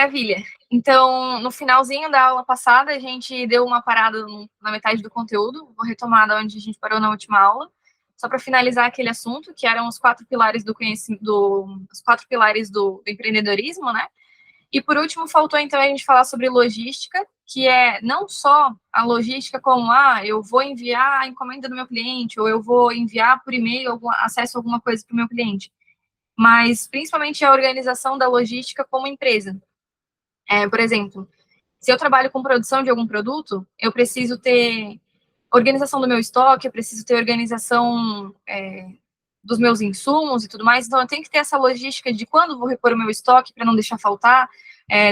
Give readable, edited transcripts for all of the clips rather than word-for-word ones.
Maravilha. Então, no finalzinho da aula passada, a gente deu uma parada na metade do conteúdo, vou retomar da onde a gente parou na última aula, só para finalizar aquele assunto, que eram os 4 pilares do conhecimento, os 4 pilares do empreendedorismo, né? E por último, faltou então a gente falar sobre logística, que é não só a logística como, eu vou enviar a encomenda do meu cliente, ou eu vou enviar por e-mail acesso a alguma coisa para o meu cliente, mas principalmente a organização da logística como empresa. Por exemplo, se eu trabalho com produção de algum produto, eu preciso ter organização do meu estoque, eu preciso ter organização dos meus insumos e tudo mais, então eu tenho que ter essa logística de quando vou repor o meu estoque para não deixar faltar,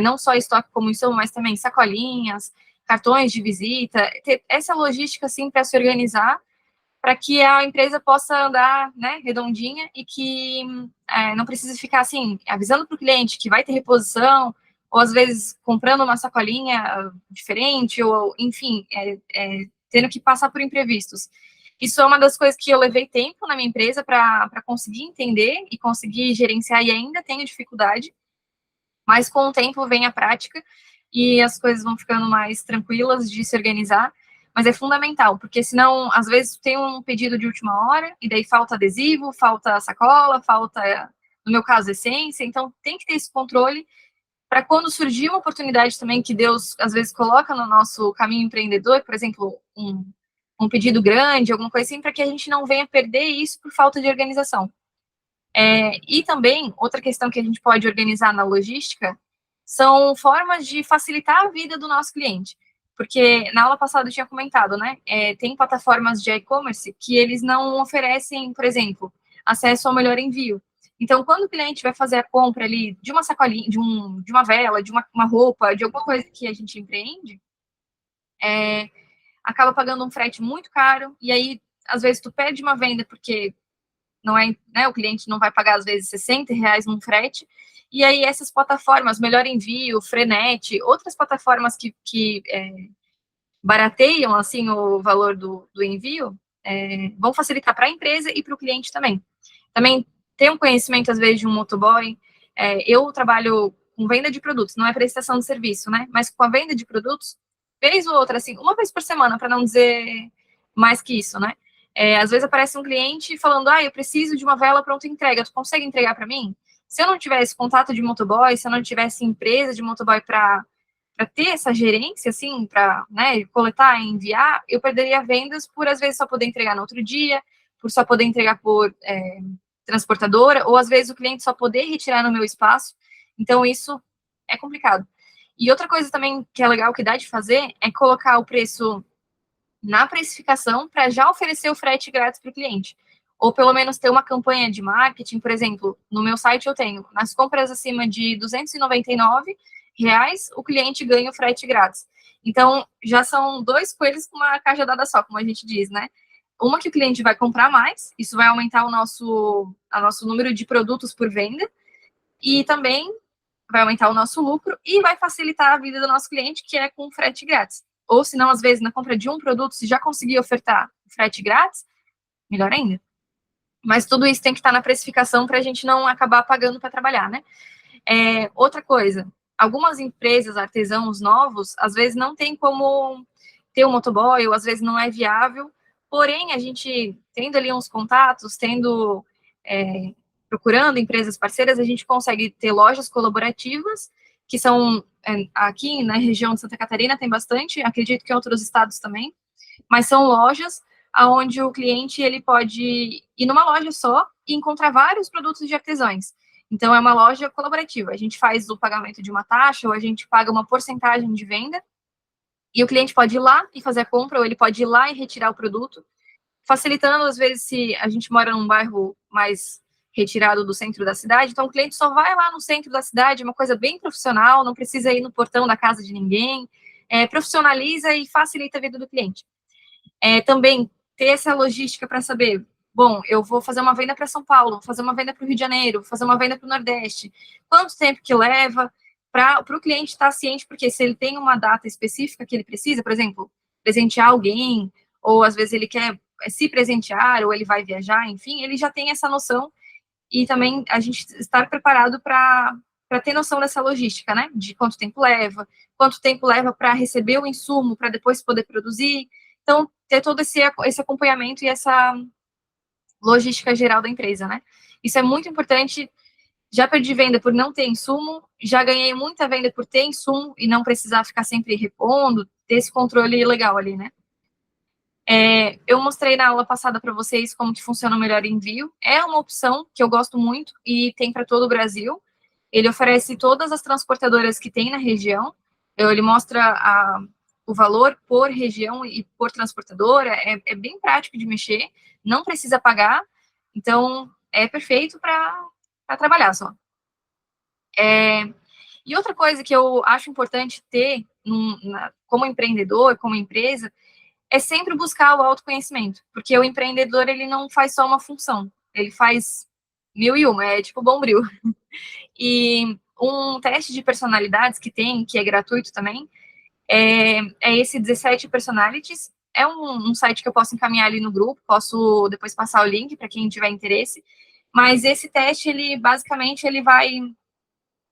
não só estoque como insumo, mas também sacolinhas, cartões de visita, ter essa logística, assim, para se organizar, para que a empresa possa andar, né, redondinha e que não precise ficar, assim, avisando para o cliente que vai ter reposição, ou às vezes comprando uma sacolinha diferente, ou, enfim, tendo que passar por imprevistos. Isso é uma das coisas que eu levei tempo na minha empresa para conseguir entender e conseguir gerenciar, e ainda tenho dificuldade, mas com o tempo vem a prática e as coisas vão ficando mais tranquilas de se organizar, mas é fundamental, porque senão, às vezes, tem um pedido de última hora, e daí falta adesivo, falta sacola, falta, no meu caso, essência, então tem que ter esse controle para quando surgir uma oportunidade também que Deus, às vezes, coloca no nosso caminho empreendedor, por exemplo, um pedido grande, alguma coisa assim, para que a gente não venha perder isso por falta de organização. E também, outra questão que a gente pode organizar na logística são formas de facilitar a vida do nosso cliente. Porque na aula passada eu tinha comentado, né? Tem plataformas de e-commerce que eles não oferecem, por exemplo, acesso ao melhor envio. Então, quando o cliente vai fazer a compra ali de uma sacolinha, de uma vela, de uma roupa, de alguma coisa que a gente empreende, acaba pagando um frete muito caro, e aí, às vezes, tu perde uma venda porque não é, né, o cliente não vai pagar, às vezes, R$ 60 num frete, e aí essas plataformas, Melhor Envio, Frenet, outras plataformas que barateiam, assim, o valor do envio, vão facilitar para a empresa e para o cliente também. Também ter um conhecimento, às vezes, de um motoboy. Eu trabalho com venda de produtos, não é prestação de serviço, né, mas com a venda de produtos, vez ou outra, assim, uma vez por semana, para não dizer mais que isso, né, às vezes aparece um cliente falando, eu preciso de uma vela pronta entrega, tu consegue entregar para mim? Se eu não tivesse contato de motoboy, se eu não tivesse empresa de motoboy para ter essa gerência, assim, para, né, coletar e enviar, eu perderia vendas por, às vezes, só poder entregar no outro dia, por só poder entregar por transportadora, ou, às vezes, o cliente só poder retirar no meu espaço. Então, isso é complicado. E outra coisa também que é legal, que dá de fazer, é colocar o preço na precificação para já oferecer o frete grátis para o cliente. Ou pelo menos ter uma campanha de marketing, por exemplo, no meu site eu tenho, nas compras acima de R$ 299, o cliente ganha o frete grátis. Então, já são 2 coelhos com uma cajadada só, como a gente diz, né? Uma que o cliente vai comprar mais, isso vai aumentar o nosso número de produtos por venda, e também vai aumentar o nosso lucro e vai facilitar a vida do nosso cliente, que é com frete grátis. Ou, se não, às vezes, na compra de um produto, se já conseguir ofertar frete grátis, melhor ainda. Mas tudo isso tem que estar na precificação para a gente não acabar pagando para trabalhar, né? Outra coisa, algumas empresas, artesãos novos, às vezes não tem como ter um motoboy, ou às vezes não é viável, porém, a gente, tendo ali uns contatos, procurando empresas parceiras, a gente consegue ter lojas colaborativas, que são, aqui na região de Santa Catarina tem bastante, acredito que em outros estados também, mas são lojas onde o cliente ele pode ir numa loja só e encontrar vários produtos de artesãos. Então, é uma loja colaborativa. A gente faz o pagamento de uma taxa, ou a gente paga uma porcentagem de venda, e o cliente pode ir lá e fazer a compra, ou ele pode ir lá e retirar o produto, facilitando, às vezes, se a gente mora num bairro mais retirado do centro da cidade, então o cliente só vai lá no centro da cidade, uma coisa bem profissional, não precisa ir no portão da casa de ninguém, profissionaliza e facilita a vida do cliente. Também ter essa logística para saber, bom, eu vou fazer uma venda para São Paulo, vou fazer uma venda para o Rio de Janeiro, vou fazer uma venda para o Nordeste, quanto tempo que leva para o cliente estar ciente, porque se ele tem uma data específica que ele precisa, por exemplo, presentear alguém, ou às vezes ele quer se presentear, ou ele vai viajar, enfim, ele já tem essa noção, e também a gente estar preparado para para ter noção dessa logística, né? De quanto tempo leva para receber o insumo, para depois poder produzir. Então, ter todo esse acompanhamento e essa logística geral da empresa, né? Isso é muito importante. Já perdi venda por não ter insumo, já ganhei muita venda por ter insumo e não precisar ficar sempre repondo, ter esse controle legal ali, né? Eu mostrei na aula passada para vocês como que funciona o Melhor Envio. É uma opção que eu gosto muito e tem para todo o Brasil. Ele oferece todas as transportadoras que tem na região. Ele mostra o valor por região e por transportadora. É bem prático de mexer, não precisa pagar. Então, é perfeito para trabalhar só. E outra coisa que eu acho importante ter como empreendedor, como empresa, é sempre buscar o autoconhecimento, porque o empreendedor, ele não faz só uma função, ele faz mil e uma, é tipo Bombril. E um teste de personalidades que tem, que é gratuito também, é esse 17 Personalities. É um site que eu posso encaminhar ali no grupo, posso depois passar o link para quem tiver interesse. Mas esse teste, ele basicamente, ele vai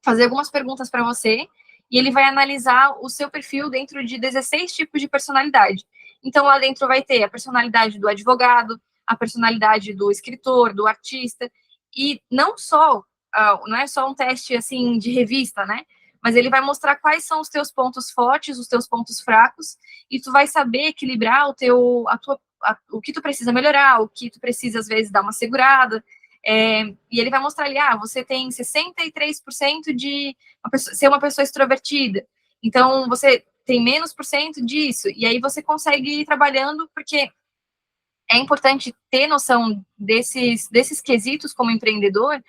fazer algumas perguntas para você e ele vai analisar o seu perfil dentro de 16 tipos de personalidade. Então, lá dentro vai ter a personalidade do advogado, a personalidade do escritor, do artista, e não é só um teste, assim, de revista, né? Mas ele vai mostrar quais são os teus pontos fortes, os teus pontos fracos, e tu vai saber equilibrar o que tu precisa melhorar, o que tu precisa, às vezes, dar uma segurada. E ele vai mostrar ali, você tem 63% de ser uma pessoa extrovertida, então você tem menos por cento disso, e aí você consegue ir trabalhando, porque é importante ter noção desses quesitos como empreendedor,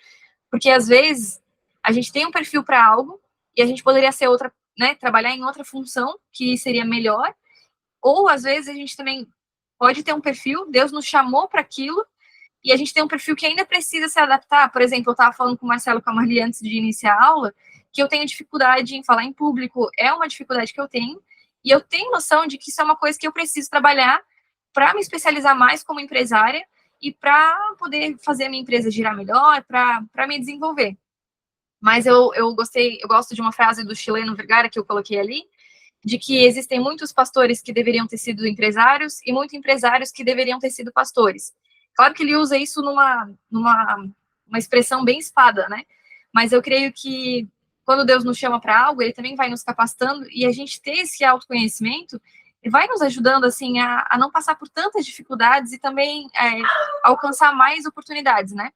porque às vezes a gente tem um perfil para algo, e a gente poderia ser outra, né, trabalhar em outra função, que seria melhor, ou às vezes a gente também pode ter um perfil, Deus nos chamou para aquilo, e a gente tem um perfil que ainda precisa se adaptar. Por exemplo, eu estava falando com o Marcelo e com a Marli antes de iniciar a aula, que eu tenho dificuldade em falar em público, é uma dificuldade que eu tenho, e eu tenho noção de que isso é uma coisa que eu preciso trabalhar para me especializar mais como empresária e para poder fazer a minha empresa girar melhor, para me desenvolver. Mas eu gosto de uma frase do chileno Vergara, que eu coloquei ali, de que existem muitos pastores que deveriam ter sido empresários e muitos empresários que deveriam ter sido pastores. Claro que ele usa isso numa expressão bem espada, né? Mas eu creio que quando Deus nos chama para algo, ele também vai nos capacitando, e a gente ter esse autoconhecimento vai nos ajudando, assim, a não passar por tantas dificuldades e também alcançar mais oportunidades, né?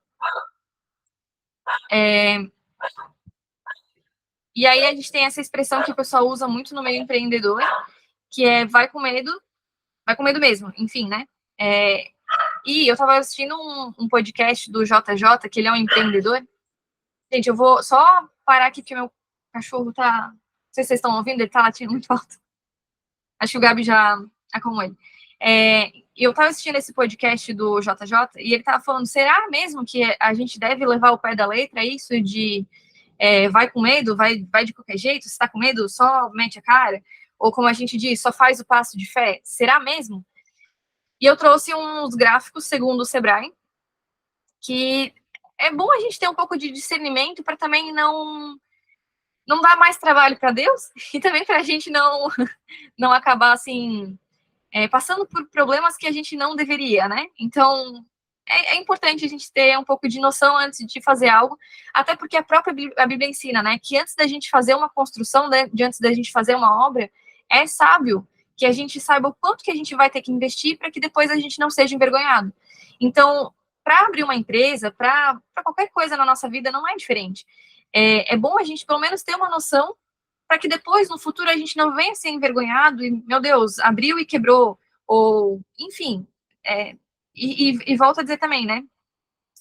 E aí a gente tem essa expressão que o pessoal usa muito no meio empreendedor, que é vai com medo mesmo, enfim, né? E eu estava assistindo um podcast do JJ, que ele é um empreendedor. Gente, eu vou só parar aqui, porque meu cachorro tá... Não sei se vocês estão ouvindo, ele tá latindo muito alto. Acho que o Gabi já acalmou ele. Eu estava assistindo esse podcast do JJ, e ele estava falando, será mesmo que a gente deve levar o pé da letra isso de vai com medo, vai de qualquer jeito, se está com medo, só mete a cara? Ou como a gente diz, só faz o passo de fé? Será mesmo? E eu trouxe uns gráficos, segundo o Sebrae, que é bom a gente ter um pouco de discernimento para também não dar mais trabalho para Deus e também para a gente não acabar, assim, passando por problemas que a gente não deveria, né? Então, é importante a gente ter um pouco de noção antes de fazer algo, até porque a Bíblia ensina, né, que antes da gente fazer uma construção, né, antes da gente fazer uma obra, é sábio que a gente saiba o quanto que a gente vai ter que investir para que depois a gente não seja envergonhado. Então, para abrir uma empresa, para qualquer coisa na nossa vida, não é diferente. É bom a gente, pelo menos, ter uma noção para que depois, no futuro, a gente não venha ser envergonhado e, meu Deus, abriu e quebrou, ou, enfim, e volto a dizer também, né,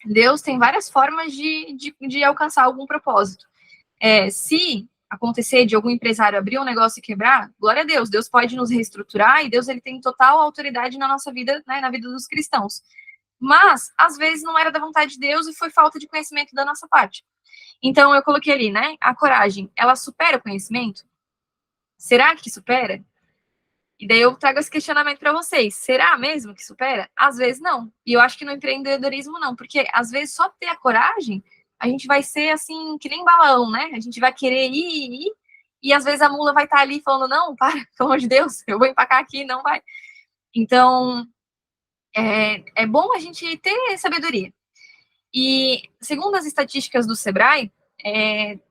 Deus tem várias formas de alcançar algum propósito. Se acontecer de algum empresário abrir um negócio e quebrar, glória a Deus, Deus pode nos reestruturar, e Deus, ele tem total autoridade na nossa vida, né, na vida dos cristãos. Mas, às vezes, não era da vontade de Deus e foi falta de conhecimento da nossa parte. Então, eu coloquei ali, né, a coragem, ela supera o conhecimento? Será que supera? E daí eu trago esse questionamento para vocês. Será mesmo que supera? Às vezes não. E eu acho que no empreendedorismo não, porque às vezes só ter a coragem, a gente vai ser assim, que nem balão, né? A gente vai querer ir, e às vezes a mula vai estar ali falando, não, para, pelo amor de Deus, eu vou empacar aqui, não vai. Então, é bom a gente ter sabedoria. E, segundo as estatísticas do Sebrae,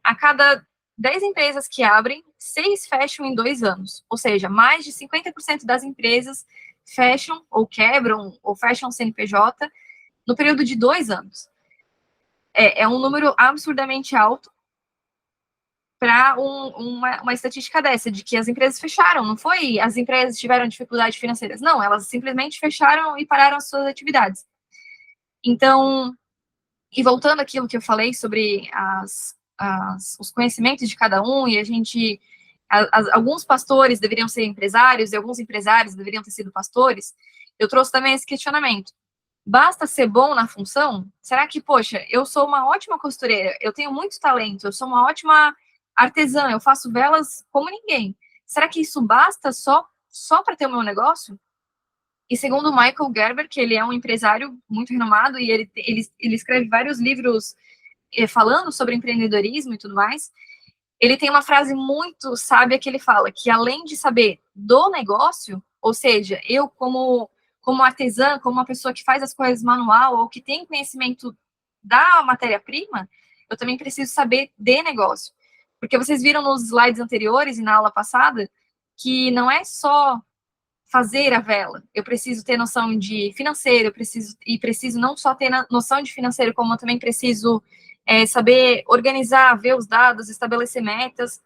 a cada 10 empresas que abrem, 6 fecham em 2 anos. Ou seja, mais de 50% das empresas fecham, ou quebram, ou fecham CNPJ no período de 2 anos. É um número absurdamente alto para uma estatística dessa, de que as empresas fecharam, não foi as empresas tiveram dificuldades financeiras, não, elas simplesmente fecharam e pararam as suas atividades. Então, e voltando àquilo que eu falei sobre os conhecimentos de cada um, e a gente, alguns pastores deveriam ser empresários, e alguns empresários deveriam ter sido pastores, eu trouxe também esse questionamento. Basta ser bom na função? Será que, poxa, eu sou uma ótima costureira, eu tenho muito talento, eu sou uma ótima artesã, eu faço velas como ninguém. Será que isso basta só para ter o meu negócio? E segundo o Michael Gerber, que ele é um empresário muito renomado e ele escreve vários livros falando sobre empreendedorismo e tudo mais, ele tem uma frase muito sábia que ele fala que além de saber do negócio, ou seja, eu como artesã, como uma pessoa que faz as coisas manual ou que tem conhecimento da matéria-prima, eu também preciso saber de negócio. Porque vocês viram nos slides anteriores e na aula passada que não é só fazer a vela. Eu preciso ter noção de financeiro, preciso não só ter noção de financeiro, como eu também preciso saber organizar, ver os dados, estabelecer metas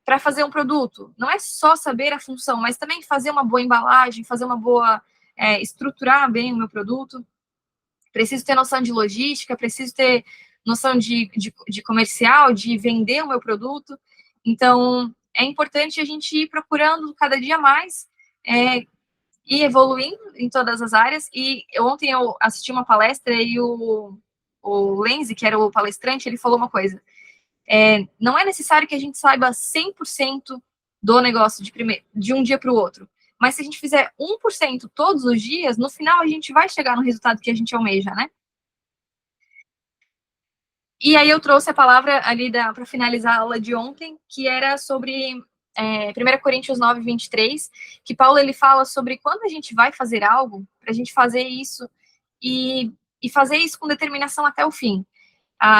para fazer um produto. Não é só saber a função, mas também fazer uma boa embalagem, fazer uma boa estruturar bem o meu produto. Preciso ter noção de logística, preciso ter noção de comercial, de vender o meu produto. Então, é importante a gente ir procurando cada dia mais e evoluindo em todas as áreas. E ontem eu assisti uma palestra e o Lenzi, que era o palestrante, ele falou uma coisa. Não é necessário que a gente saiba 100% do negócio de um dia para o outro. Mas se a gente fizer 1% todos os dias, no final a gente vai chegar no resultado que a gente almeja, né? E aí eu trouxe a palavra ali para finalizar a aula de ontem, que era sobre 1 Coríntios 9, 23, que Paulo ele fala sobre quando a gente vai fazer algo, para a gente fazer isso e fazer isso com determinação até o fim.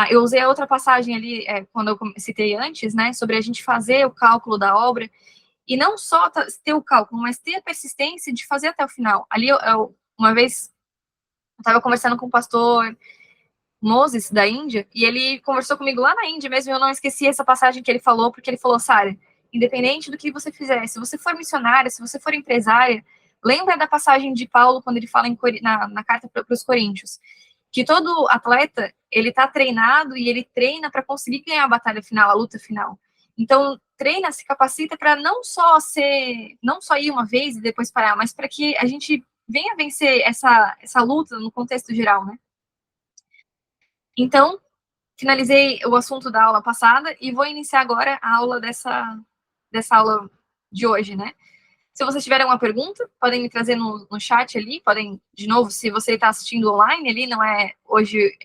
Eu usei a outra passagem ali, quando eu citei antes, né, sobre a gente fazer o cálculo da obra, e não só ter o cálculo, mas ter a persistência de fazer até o final. Ali, uma vez, eu estava conversando com o pastor Moses, da Índia, e ele conversou comigo lá na Índia mesmo, e eu não esqueci essa passagem que ele falou, porque ele falou, Sara, independente do que você fizer, se você for missionária, se você for empresária, lembra da passagem de Paulo, quando ele fala na carta para os Coríntios, que todo atleta, ele tá treinado e ele treina para conseguir ganhar a batalha final, a luta final. Então, treina, se capacita para não só ir uma vez e depois parar, mas para que a gente venha vencer essa luta no contexto geral, né? Então, finalizei o assunto da aula passada e vou iniciar agora a aula dessa aula de hoje, né? Se vocês tiverem alguma pergunta, podem me trazer no chat ali, podem, de novo, se você está assistindo online ali, não é hoje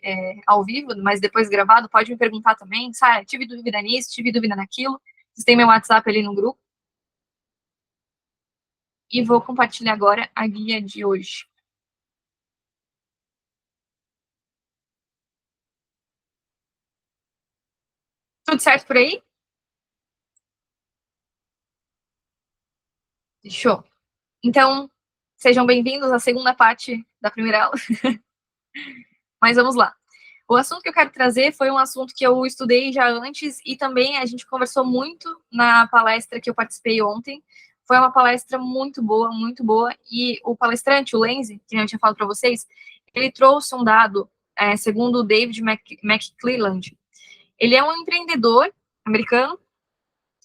ao vivo, mas depois gravado, pode me perguntar também, Sara, tive dúvida nisso, tive dúvida naquilo, vocês têm meu WhatsApp ali no grupo. E vou compartilhar agora a guia de hoje. Tudo certo por aí? Show. Então, sejam bem-vindos à segunda parte da primeira aula. Mas vamos lá. O assunto que eu quero trazer foi um assunto que eu estudei já antes e também a gente conversou muito na palestra que eu participei ontem. Foi uma palestra muito boa, e o palestrante, o Lenzi, que eu tinha falado para vocês, ele trouxe um dado, segundo o David McClelland. Ele é um empreendedor americano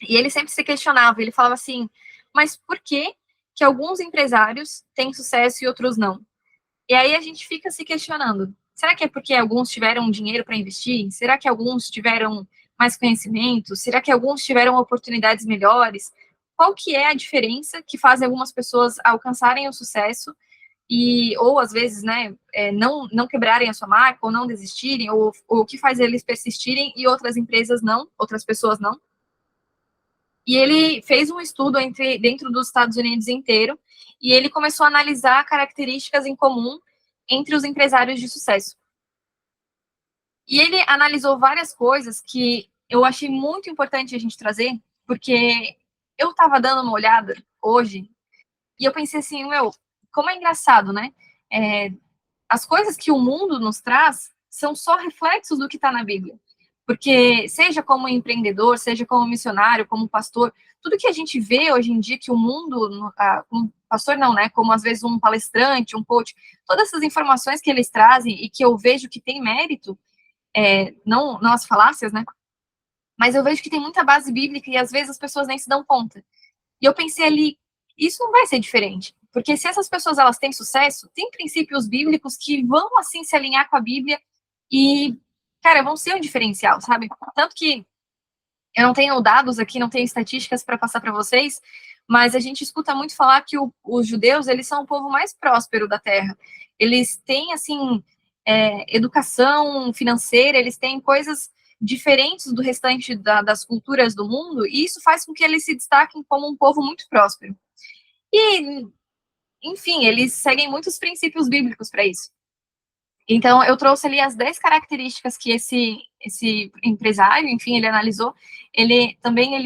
e ele sempre se questionava, ele falava assim, mas por que alguns empresários têm sucesso e outros não? E aí a gente fica se questionando, será que é porque alguns tiveram dinheiro para investir? Será que alguns tiveram mais conhecimento? Será que alguns tiveram oportunidades melhores? Qual que é a diferença que faz algumas pessoas alcançarem o sucesso ou às vezes, né, não quebrarem a sua marca, ou não desistirem, ou o que faz eles persistirem e outras empresas não, outras pessoas não. E ele fez um estudo dentro dos Estados Unidos inteiro, e ele começou a analisar características em comum entre os empresários de sucesso. E ele analisou várias coisas que eu achei muito importante a gente trazer, porque eu estava dando uma olhada hoje, e eu pensei assim, como é engraçado, né? As coisas que o mundo nos traz são só reflexos do que está na Bíblia. Porque, seja como empreendedor, seja como missionário, como pastor, tudo que a gente vê hoje em dia que o mundo, um pastor não, né? Como às vezes um palestrante, um coach, todas essas informações que eles trazem e que eu vejo que tem mérito, não as falácias, né? Mas eu vejo que tem muita base bíblica e às vezes as pessoas nem se dão conta. E eu pensei ali, isso não vai ser diferente. Porque se essas pessoas elas têm sucesso, tem princípios bíblicos que vão assim se alinhar com a Bíblia e, cara, vão ser um diferencial, sabe? Tanto que eu não tenho dados aqui, não tenho estatísticas para passar para vocês, mas a gente escuta muito falar que os judeus, eles são o povo mais próspero da Terra. Eles têm, assim, educação financeira, eles têm coisas diferentes do restante das culturas do mundo, e isso faz com que eles se destaquem como um povo muito próspero. E, enfim, eles seguem muitos princípios bíblicos para isso. Então, eu trouxe ali as 10 características que esse empresário, enfim, ele analisou. Ele,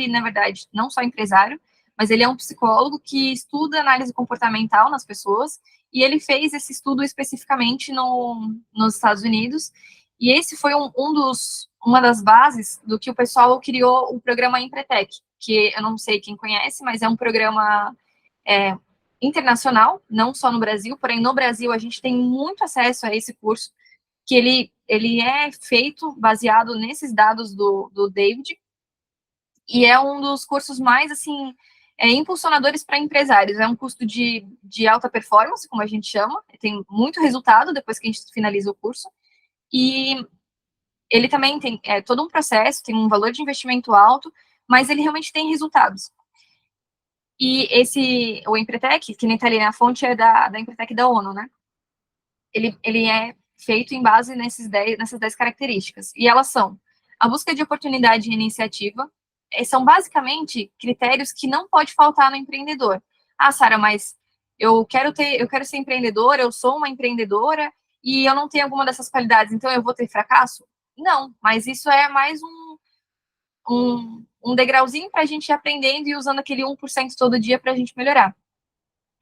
na verdade, não só empresário, mas ele é um psicólogo que estuda análise comportamental nas pessoas, e ele fez esse estudo especificamente nos Estados Unidos, e esse foi uma das bases do que o pessoal criou o programa Empretec, que eu não sei quem conhece, mas é um programa internacional, não só no Brasil, porém no Brasil a gente tem muito acesso a esse curso, que ele é feito baseado nesses dados do David, e é um dos cursos mais, assim, impulsionadores para empresários. É um curso de alta performance, como a gente chama, tem muito resultado depois que a gente finaliza o curso, e ele também tem todo um processo, tem um valor de investimento alto, mas ele realmente tem resultados. E o Empretec, que nem está ali na fonte, é da Empretec da ONU, né? Ele é feito em base nessas 10 características. E elas são a busca de oportunidade e iniciativa, são basicamente critérios que não pode faltar no empreendedor. Ah, Sara, mas eu quero ser empreendedora, eu sou uma empreendedora e eu não tenho alguma dessas qualidades, então eu vou ter fracasso? Não, mas isso é mais um degrauzinho para a gente ir aprendendo e usando aquele 1% todo dia para a gente melhorar.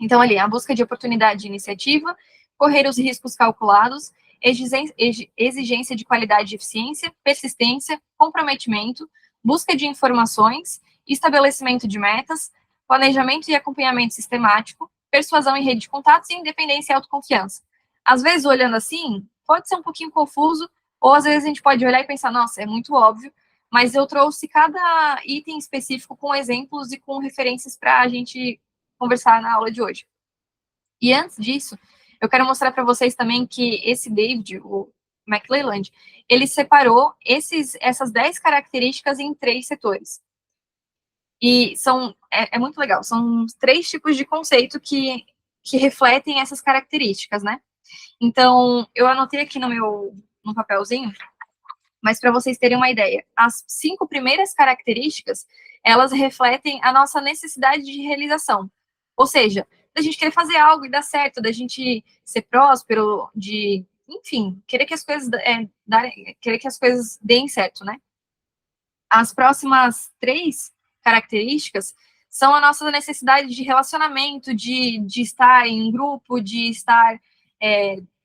Então, ali, a busca de oportunidade de iniciativa, correr os riscos calculados, exigência de qualidade e eficiência, persistência, comprometimento, busca de informações, estabelecimento de metas, planejamento e acompanhamento sistemático, persuasão em rede de contatos e independência e autoconfiança. Às vezes, olhando assim, pode ser um pouquinho confuso, ou às vezes a gente pode olhar e pensar, nossa, é muito óbvio, mas eu trouxe cada item específico com exemplos e com referências para a gente conversar na aula de hoje. E antes disso, eu quero mostrar para vocês também que esse David, o McClelland, ele separou essas 10 características em 3 setores. E é muito legal, são 3 tipos de conceito que refletem essas características, né? Então, eu anotei aqui no papelzinho, mas para vocês terem uma ideia, as 5 primeiras características, elas refletem a nossa necessidade de realização. Ou seja, da gente querer fazer algo e dar certo, da gente ser próspero, enfim, querer que as coisas querer que as coisas deem certo, né? As próximas 3 características são a nossa necessidade de relacionamento, de estar em um grupo, de estar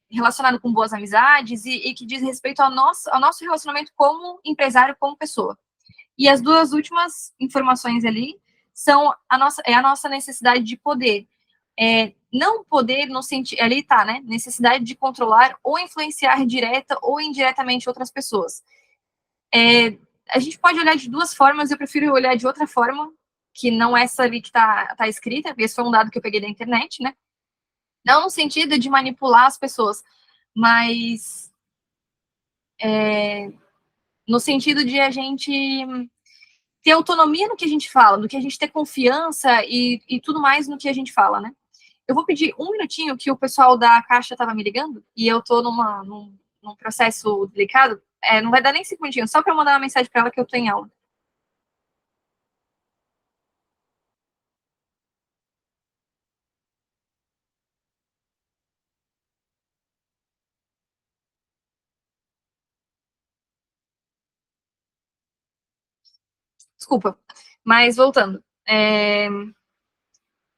relacionado com boas amizades e que diz respeito ao nosso relacionamento como empresário, como pessoa. E as 2 últimas informações ali são a nossa necessidade de poder. Não poder no sentido, ali tá, né? Necessidade de controlar ou influenciar direta ou indiretamente outras pessoas. A gente pode olhar de 2 formas, eu prefiro olhar de outra forma, que não essa ali que tá escrita, esse foi um dado que eu peguei da internet, né? Não no sentido de manipular as pessoas, mas no sentido de a gente ter autonomia no que a gente fala, do que a gente ter confiança e tudo mais no que a gente fala, né? Eu vou pedir um minutinho que o pessoal da caixa estava me ligando e eu estou num processo delicado. Não vai dar nem 5 minutinhos, só para eu mandar uma mensagem para ela que eu estou em aula. Desculpa. Mas voltando.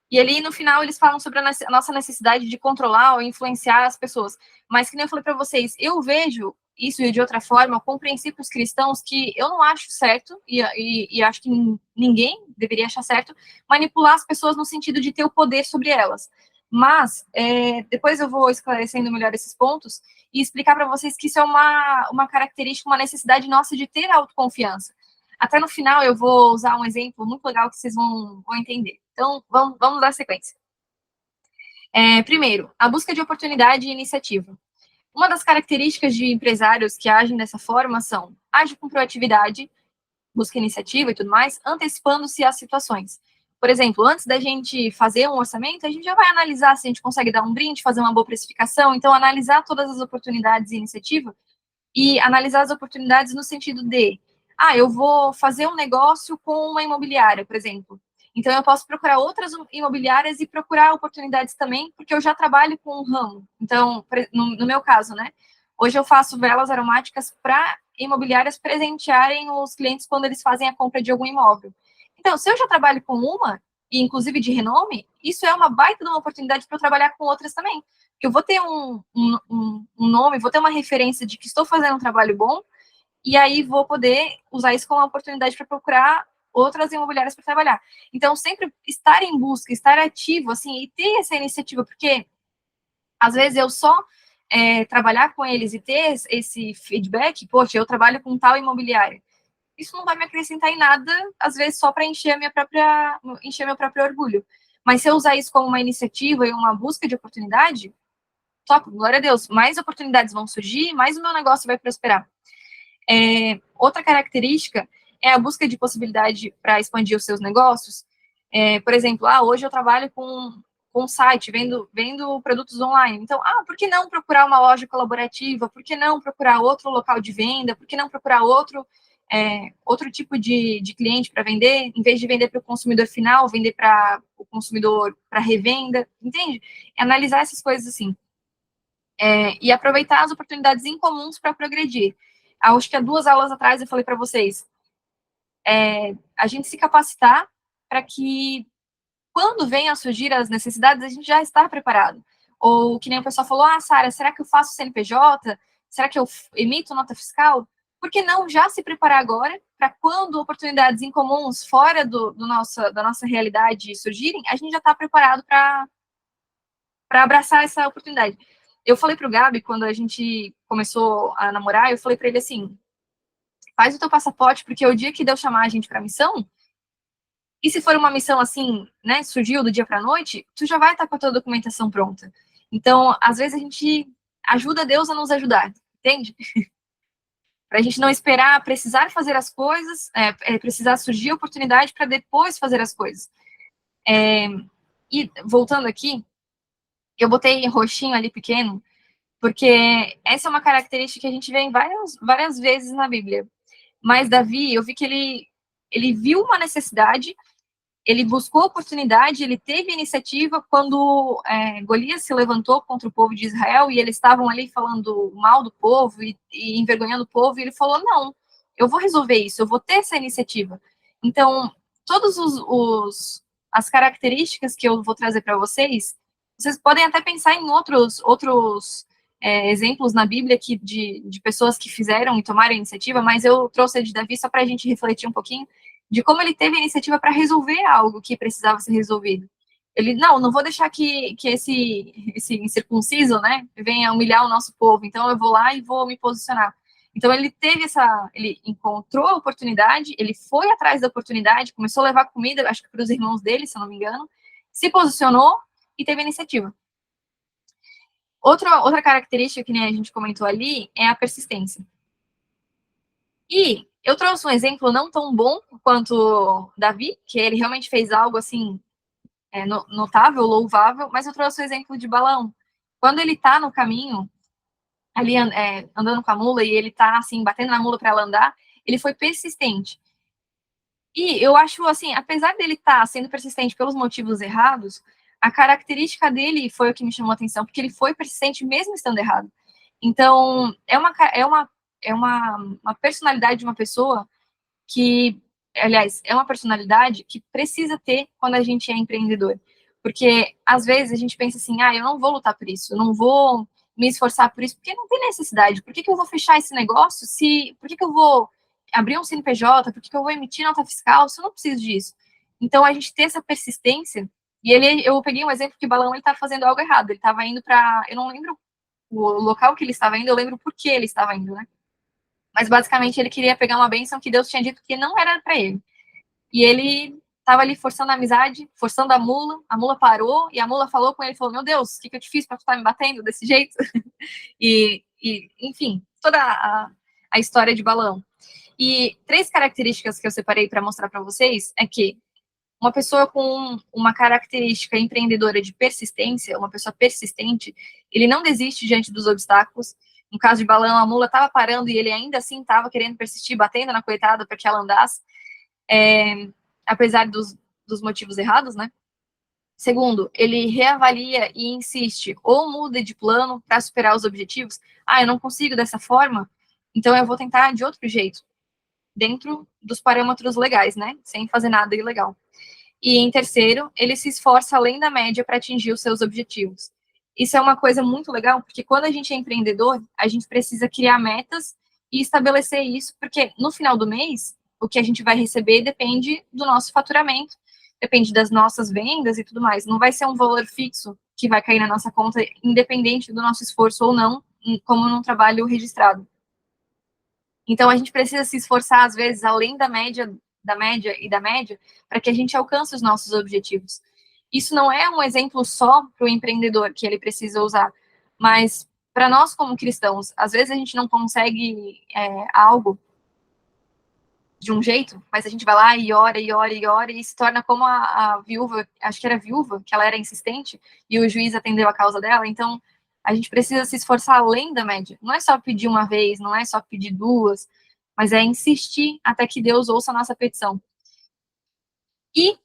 E ali, no final, eles falam sobre a nossa necessidade de controlar ou influenciar as pessoas. Mas, que nem eu falei para vocês, eu vejo isso de outra forma, com princípios cristãos que eu não acho certo, e acho que ninguém deveria achar certo, manipular as pessoas no sentido de ter o poder sobre elas. Mas, depois eu vou esclarecendo melhor esses pontos e explicar para vocês que isso é uma característica, uma necessidade nossa de ter autoconfiança. Até no final eu vou usar um exemplo muito legal que vocês vão entender. Então, vamos dar sequência. Primeiro, a busca de oportunidade e iniciativa. Uma das características de empresários que agem dessa forma são agir com proatividade, busca iniciativa e tudo mais, antecipando-se às situações. Por exemplo, antes da gente fazer um orçamento, a gente já vai analisar se a gente consegue dar um brinde, fazer uma boa precificação, então analisar todas as oportunidades e iniciativa e analisar as oportunidades no sentido de, eu vou fazer um negócio com uma imobiliária, por exemplo. Então, eu posso procurar outras imobiliárias e procurar oportunidades também, porque eu já trabalho com um ramo. Então, no meu caso, né? Hoje eu faço velas aromáticas para imobiliárias presentearem os clientes quando eles fazem a compra de algum imóvel. Então, se eu já trabalho com uma, e inclusive de renome, isso é uma baita de uma oportunidade para eu trabalhar com outras também. Porque eu vou ter um nome, vou ter uma referência de que estou fazendo um trabalho bom, e aí vou poder usar isso como uma oportunidade para procurar outras imobiliárias para trabalhar. Então, sempre estar em busca, estar ativo, assim, e ter essa iniciativa, porque às vezes eu só trabalhar com eles e ter esse feedback, poxa, eu trabalho com tal imobiliária. Isso não vai me acrescentar em nada, às vezes só para encher meu próprio orgulho. Mas se eu usar isso como uma iniciativa e uma busca de oportunidade, top, glória a Deus, mais oportunidades vão surgir, mais o meu negócio vai prosperar. Outra característica é a busca de possibilidade para expandir os seus negócios. Por exemplo, hoje eu trabalho com um site, vendo produtos online. Então, por que não procurar uma loja colaborativa? Por que não procurar outro local de venda? Por que não procurar outro tipo de cliente para vender? Em vez de vender para o consumidor final, vender para o consumidor para revenda, entende? É analisar essas coisas assim. E aproveitar as oportunidades incomuns para progredir. Acho que há 2 aulas atrás eu falei para vocês, a gente se capacitar para que, quando venham a surgir as necessidades, a gente já está preparado. Ou, que nem o pessoal falou, Sara, será que eu faço CNPJ? Será que eu emito nota fiscal? Por que não já se preparar agora, para quando oportunidades incomuns fora da nossa realidade surgirem, a gente já está preparado para abraçar essa oportunidade. Eu falei pro Gabi, quando a gente começou a namorar, eu falei para ele assim, faz o teu passaporte, porque o dia que Deus chamar a gente para missão, e se for uma missão assim, né, surgiu do dia para noite, tu já vai estar com a tua documentação pronta. Então, às vezes a gente ajuda Deus a nos ajudar, entende? Para a gente não esperar precisar fazer as coisas, precisar surgir a oportunidade para depois fazer as coisas. E voltando aqui, eu botei roxinho ali pequeno, porque essa é uma característica que a gente vê em várias vezes na Bíblia. Mas Davi, eu vi que ele viu uma necessidade, ele buscou oportunidade, ele teve iniciativa quando Golias se levantou contra o povo de Israel e eles estavam ali falando mal do povo e envergonhando o povo, e ele falou, não, eu vou resolver isso, eu vou ter essa iniciativa. Então, todas as características que eu vou trazer para vocês podem até pensar em outros exemplos na Bíblia de pessoas que fizeram e tomaram a iniciativa, mas eu trouxe a de Davi só para a gente refletir um pouquinho de como ele teve a iniciativa para resolver algo que precisava ser resolvido. Ele, não vou deixar que esse incircunciso, né, venha humilhar o nosso povo, então eu vou lá e vou me posicionar. Então ele encontrou a oportunidade, ele foi atrás da oportunidade, começou a levar comida, acho que para os irmãos dele, se eu não me engano, se posicionou e teve a iniciativa. Outra característica que nem a gente comentou ali é a persistência. E eu trouxe um exemplo não tão bom quanto Davi, que ele realmente fez algo assim notável, louvável, mas eu trouxe o exemplo de Balaão. Quando ele está no caminho, ali andando com a mula, e ele está assim, batendo na mula para ela andar, ele foi persistente. E eu acho, assim, apesar dele estar sendo persistente pelos motivos errados, a característica dele foi o que me chamou a atenção, porque ele foi persistente mesmo estando errado. Então, uma personalidade de uma pessoa que, aliás, é uma personalidade que precisa ter quando a gente é empreendedor. Porque, às vezes, a gente pensa assim, eu não vou lutar por isso, eu não vou me esforçar por isso, porque não tem necessidade. Por que que eu vou fechar esse negócio por que que eu vou abrir um CNPJ? Por que que eu vou emitir nota fiscal se eu não preciso disso? Então, a gente ter essa persistência, eu peguei um exemplo que o Balão, ele estava fazendo algo errado, ele estava indo para, eu não lembro o local que ele estava indo, eu lembro por que ele estava indo, né? Mas basicamente ele queria pegar uma bênção que Deus tinha dito que não era para ele. E ele estava ali forçando a amizade, forçando a mula parou, e a mula falou com ele, falou, meu Deus, o que eu te fiz para tu estar me batendo desse jeito? Enfim, toda a história de Balaão. E 3 características que eu separei para mostrar para vocês é que uma pessoa com uma característica empreendedora de persistência, uma pessoa persistente, ele não desiste diante dos obstáculos. No caso de Balaão, a mula estava parando e ele ainda assim estava querendo persistir, batendo na coitada para que ela andasse, apesar dos motivos errados, né? Segundo, ele reavalia e insiste, ou muda de plano para superar os objetivos. Eu não consigo dessa forma, então eu vou tentar de outro jeito, dentro dos parâmetros legais, né? Sem fazer nada ilegal. E em terceiro, ele se esforça além da média para atingir os seus objetivos. Isso é uma coisa muito legal, porque quando a gente é empreendedor, a gente precisa criar metas e estabelecer isso, porque no final do mês, o que a gente vai receber depende do nosso faturamento, depende das nossas vendas e tudo mais. Não vai ser um valor fixo que vai cair na nossa conta, independente do nosso esforço ou não, como num trabalho registrado. Então, a gente precisa se esforçar, às vezes, além da média e da média, para que a gente alcance os nossos objetivos. Isso não é um exemplo só para o empreendedor que ele precisa usar, mas para nós como cristãos, às vezes a gente não consegue algo de um jeito, mas a gente vai lá e ora, e ora, e ora, e se torna como a viúva, acho que era viúva, que ela era insistente, e o juiz atendeu a causa dela, então a gente precisa se esforçar além da média. Não é só pedir uma vez, não é só pedir duas, mas é insistir até que Deus ouça a nossa petição. E,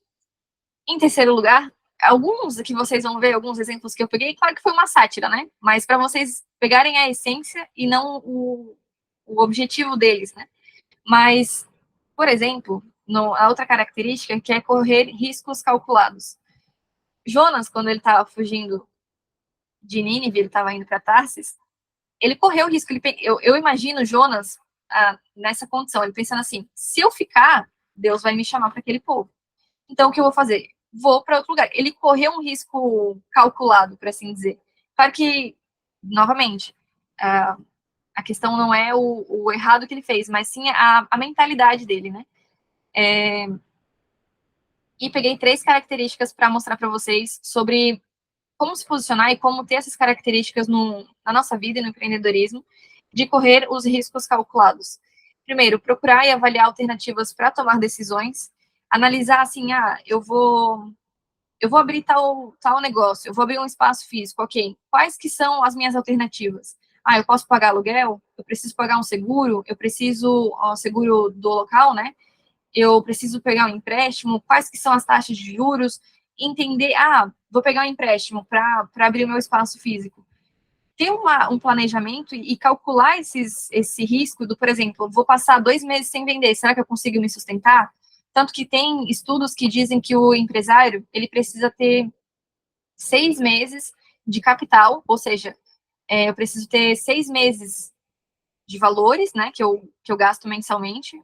em terceiro lugar, alguns que vocês vão ver, alguns exemplos que eu peguei, claro que foi uma sátira, né? Mas para vocês pegarem a essência e não o objetivo deles, né? Mas, por exemplo, a outra característica que é correr riscos calculados. Jonas, quando ele estava fugindo de Nínive, ele estava indo para Tarsis, ele correu o risco. Eu imagino Jonas nessa condição, ele pensando assim: se eu ficar, Deus vai me chamar para aquele povo. Então, o que eu vou fazer? Vou para outro lugar. Ele correu um risco calculado, por assim dizer. Claro que, novamente, a questão não é o errado que ele fez, mas sim a mentalidade dele, né? E peguei 3 características para mostrar para vocês sobre como se posicionar e como ter essas características na nossa vida e no empreendedorismo, de correr os riscos calculados. Primeiro, procurar e avaliar alternativas para tomar decisões, analisar assim, eu vou abrir tal negócio, eu vou abrir um espaço físico, ok, quais que são as minhas alternativas? Eu posso pagar aluguel, eu preciso pagar um seguro, eu preciso seguro do local, né? Eu preciso pegar um empréstimo, quais que são as taxas de juros, entender, vou pegar um empréstimo para abrir o meu espaço físico. Ter um planejamento e calcular esse risco por exemplo, vou passar 2 meses sem vender, será que eu consigo me sustentar? Tanto que tem estudos que dizem que o empresário, ele precisa ter 6 meses de capital, ou seja, eu preciso ter 6 meses de valores, né, que eu gasto mensalmente,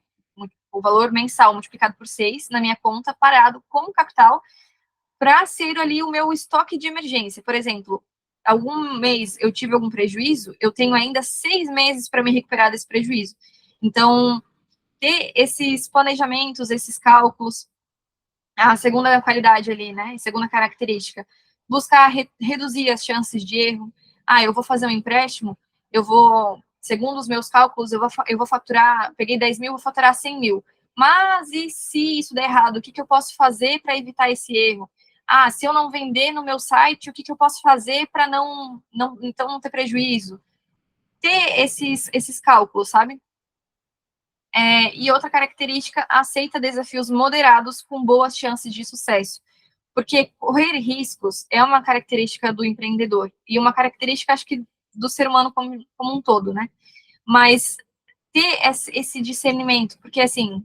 o valor mensal multiplicado por 6 na minha conta, parado como capital, para ser ali o meu estoque de emergência. Por exemplo, algum mês eu tive algum prejuízo, eu tenho ainda 6 meses para me recuperar desse prejuízo. Então, ter esses planejamentos, esses cálculos, a segunda qualidade ali, né? Segunda característica, buscar reduzir as chances de erro. Eu vou fazer um empréstimo, segundo os meus cálculos, eu vou faturar, peguei 10 mil, vou faturar 100 mil. Mas e se isso der errado? O que eu posso fazer para evitar esse erro? se eu não vender no meu site, o que eu posso fazer para então não ter prejuízo? Ter esses cálculos, sabe? E outra característica, aceita desafios moderados com boas chances de sucesso. Porque correr riscos é uma característica do empreendedor e uma característica, acho que, do ser humano como um todo, né? Mas ter esse discernimento, porque assim,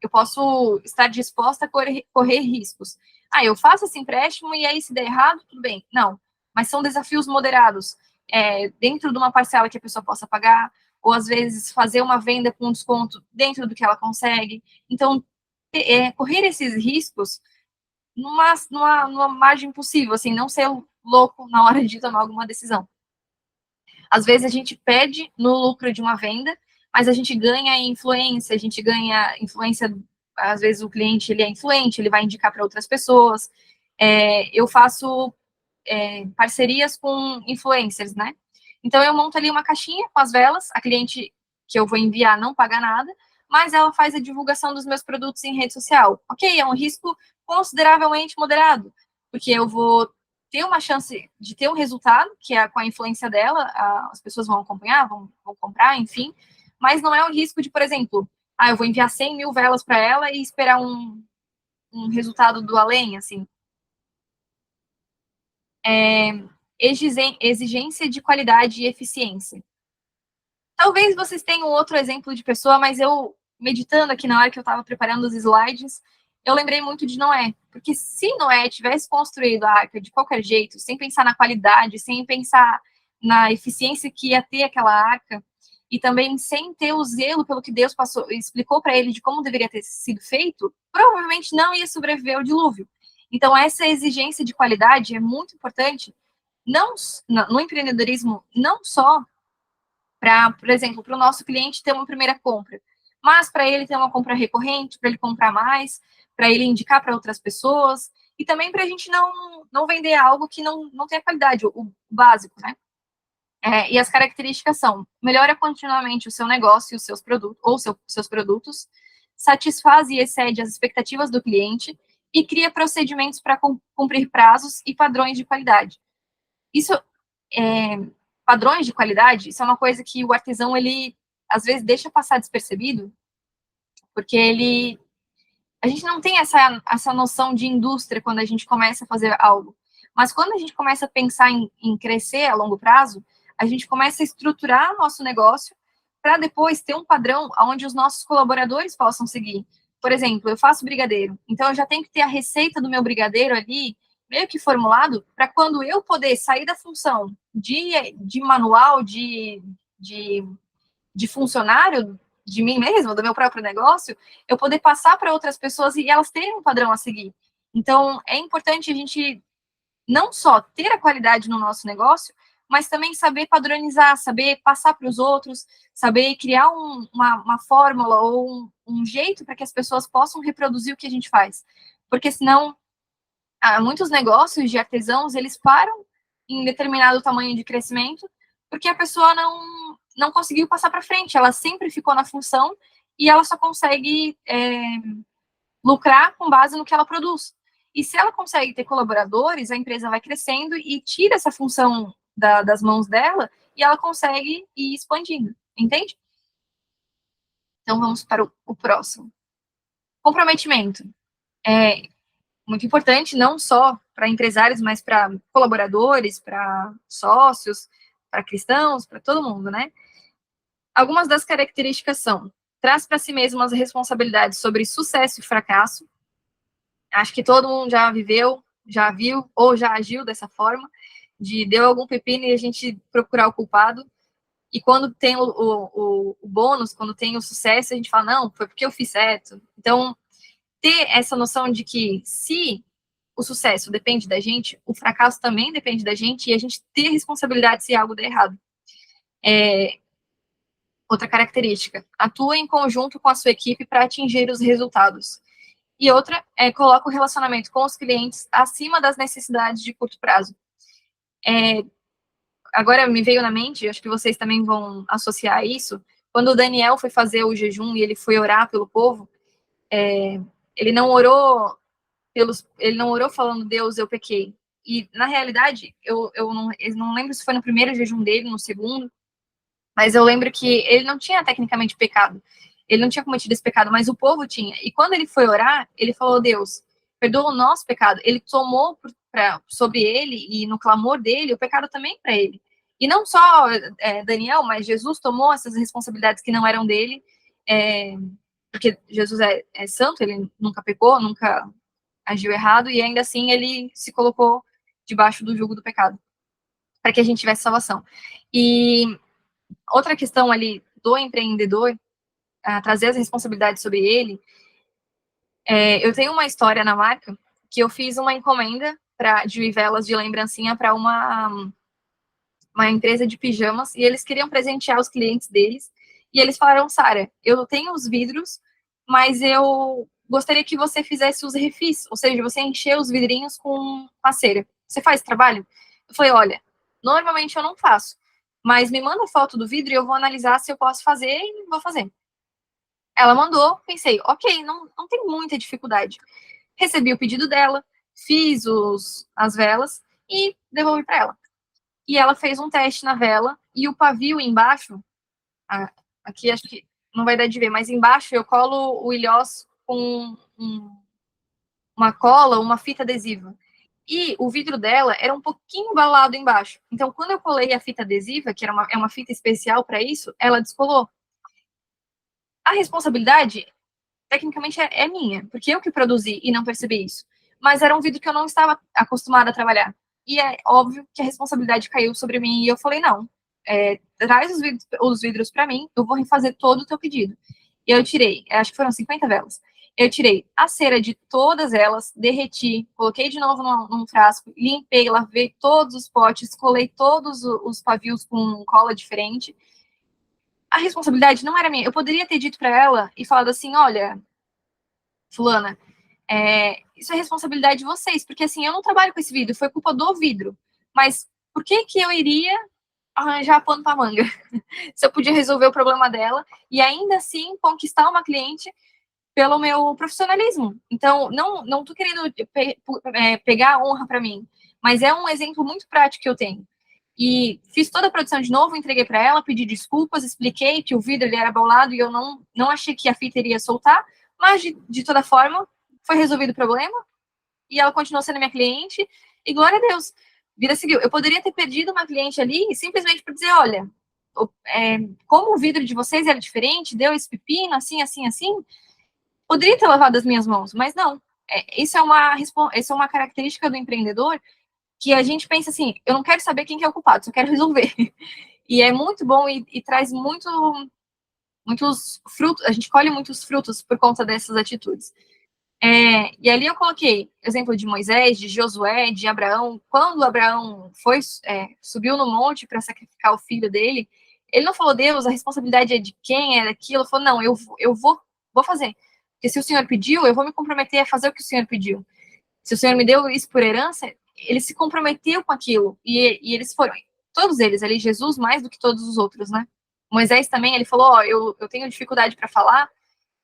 eu posso estar disposta a correr riscos. Eu faço esse empréstimo e aí se der errado, tudo bem. Não, mas são desafios moderados, dentro de uma parcela que a pessoa possa pagar, ou às vezes fazer uma venda com desconto dentro do que ela consegue. Então, correr esses riscos numa margem possível, assim, não ser louco na hora de tomar alguma decisão. Às vezes a gente perde no lucro de uma venda, mas a gente ganha influência, às vezes o cliente ele é influente, ele vai indicar para outras pessoas. Eu faço parcerias com influencers, né? Então eu monto ali uma caixinha com as velas, a cliente que eu vou enviar não paga nada, mas ela faz a divulgação dos meus produtos em rede social. Ok, é um risco consideravelmente moderado, porque eu vou ter uma chance de ter um resultado, que é com a influência dela, as pessoas vão acompanhar, vão comprar, enfim, mas não é o risco de, por exemplo, eu vou enviar 100 mil velas para ela e esperar um resultado do além, assim. Exigência de qualidade e eficiência. Talvez vocês tenham outro exemplo de pessoa, mas eu, meditando aqui na hora que eu estava preparando os slides, eu lembrei muito de Noé. Porque se Noé tivesse construído a arca de qualquer jeito, sem pensar na qualidade, sem pensar na eficiência que ia ter aquela arca, e também sem ter o zelo pelo que Deus explicou para ele de como deveria ter sido feito, provavelmente não ia sobreviver ao dilúvio. Então, essa exigência de qualidade é muito importante, não no empreendedorismo, não só para, por exemplo, para o nosso cliente ter uma primeira compra, mas para ele ter uma compra recorrente, para ele comprar mais, para ele indicar para outras pessoas, e também para a gente não vender algo que não tenha qualidade, o básico, né? E as características são: melhora continuamente o seu negócio e os seus produtos, ou seus produtos, satisfaz e excede as expectativas do cliente e cria procedimentos para cumprir prazos e padrões de qualidade. Isso, padrões de qualidade, isso é uma coisa que o artesão, ele, às vezes, deixa passar despercebido, porque a gente não tem essa noção de indústria quando a gente começa a fazer algo. Mas quando a gente começa a pensar em crescer a longo prazo, a gente começa a estruturar nosso negócio para depois ter um padrão onde os nossos colaboradores possam seguir. Por exemplo, eu faço brigadeiro, então eu já tenho que ter a receita do meu brigadeiro ali, meio que formulado, para quando eu poder sair da função de manual, de funcionário, de mim mesmo, do meu próprio negócio, eu poder passar para outras pessoas e elas terem um padrão a seguir. Então, é importante a gente não só ter a qualidade no nosso negócio, mas também saber padronizar, saber passar para os outros, saber criar uma fórmula ou um jeito para que as pessoas possam reproduzir o que a gente faz. Porque senão, muitos negócios de artesãos, eles param em determinado tamanho de crescimento, porque a pessoa não conseguiu passar para frente, ela sempre ficou na função e ela só consegue lucrar com base no que ela produz. E se ela consegue ter colaboradores, a empresa vai crescendo e tira essa função das mãos dela e ela consegue ir expandindo, entende? Então vamos para o próximo. Comprometimento. É muito importante, não só para empresários, mas para colaboradores, para sócios, para cristãos, para todo mundo, né? Algumas das características são: traz para si mesmo as responsabilidades sobre sucesso e fracasso. Acho que todo mundo já viveu, já viu ou já agiu dessa forma, de deu algum pepino e a gente procurar o culpado. E quando tem o bônus, quando tem o sucesso, a gente fala, não, foi porque eu fiz certo. Então, ter essa noção de que se o sucesso depende da gente, o fracasso também depende da gente, e a gente ter responsabilidade se algo der errado. Outra característica: atua em conjunto com a sua equipe para atingir os resultados. E outra coloca o relacionamento com os clientes acima das necessidades de curto prazo. Agora me veio na mente, acho que vocês também vão associar isso, quando o Daniel foi fazer o jejum e ele foi orar pelo povo, ele não orou ele não orou falando, Deus, eu pequei. E, na realidade, eu não lembro se foi no primeiro jejum dele, no segundo, mas eu lembro que ele não tinha tecnicamente pecado. Ele não tinha cometido esse pecado, mas o povo tinha. E quando ele foi orar, ele falou, Deus, perdoa o nosso pecado. Ele tomou sobre ele, e no clamor dele, o pecado também para ele. E não só Daniel, mas Jesus tomou essas responsabilidades que não eram dele, é, porque Jesus é santo, ele nunca pecou, nunca agiu errado, e ainda assim ele se colocou debaixo do jugo do pecado, para que a gente tivesse salvação. E outra questão ali do empreendedor, trazer as responsabilidades sobre ele, eu tenho uma história na marca, que eu fiz uma encomenda de velas de lembrancinha para uma empresa de pijamas, e eles queriam presentear os clientes deles, e eles falaram, Sara, eu tenho os vidros, mas eu gostaria que você fizesse os refis, ou seja, você encher os vidrinhos com a cera. Você faz trabalho? Eu falei, olha, normalmente eu não faço, mas me manda foto do vidro e eu vou analisar se eu posso fazer e vou fazer. Ela mandou, pensei, ok, não tem muita dificuldade. Recebi o pedido dela, fiz as velas e devolvi para ela. E ela fez um teste na vela, e o pavio embaixo, aqui acho que não vai dar de ver, mas embaixo eu colo o ilhós com uma cola, uma fita adesiva. E o vidro dela era um pouquinho balado embaixo. Então, quando eu colei a fita adesiva, que é uma fita especial para isso, ela descolou. A responsabilidade, tecnicamente, é minha, porque eu que produzi e não percebi isso. Mas era um vidro que eu não estava acostumada a trabalhar. E é óbvio que a responsabilidade caiu sobre mim, e eu falei, não, traz os vidros para mim, eu vou refazer todo o teu pedido. E eu tirei, acho que foram 50 velas. Eu tirei a cera de todas elas, derreti, coloquei de novo num frasco, limpei, lavei todos os potes, colei todos os pavios com cola diferente. A responsabilidade não era minha. Eu poderia ter dito para ela e falado assim, olha, fulana, isso é responsabilidade de vocês, porque assim, eu não trabalho com esse vidro, foi culpa do vidro. Mas por que eu iria arranjar pano para manga? Se eu podia resolver o problema dela e ainda assim conquistar uma cliente pelo meu profissionalismo. Então, não tô querendo pegar a honra para mim, mas é um exemplo muito prático que eu tenho. E fiz toda a produção de novo, entreguei para ela, pedi desculpas, expliquei que o vidro ele era baulado e eu não achei que a fita iria soltar, mas de toda forma foi resolvido o problema e ela continuou sendo minha cliente e glória a Deus, vida seguiu. Eu poderia ter perdido uma cliente ali simplesmente por dizer, olha, como o vidro de vocês era diferente, deu esse pepino, assim, assim, assim, poderia ter lavado as minhas mãos, mas não. Isso é uma característica do empreendedor que a gente pensa assim, eu não quero saber quem que é o culpado, só quero resolver. E é muito bom e traz muitos frutos, a gente colhe muitos frutos por conta dessas atitudes. E ali eu coloquei exemplo de Moisés, de Josué, de Abraão. Quando Abraão subiu no monte para sacrificar o filho dele, ele não falou, Deus, a responsabilidade é de quem, é daquilo. Ele falou, não, eu vou fazer. Porque se o Senhor pediu, eu vou me comprometer a fazer o que o Senhor pediu. Se o Senhor me deu isso por herança, ele se comprometeu com aquilo. E eles foram, todos eles ali, Jesus mais do que todos os outros, né? Moisés também, ele falou, eu tenho dificuldade para falar,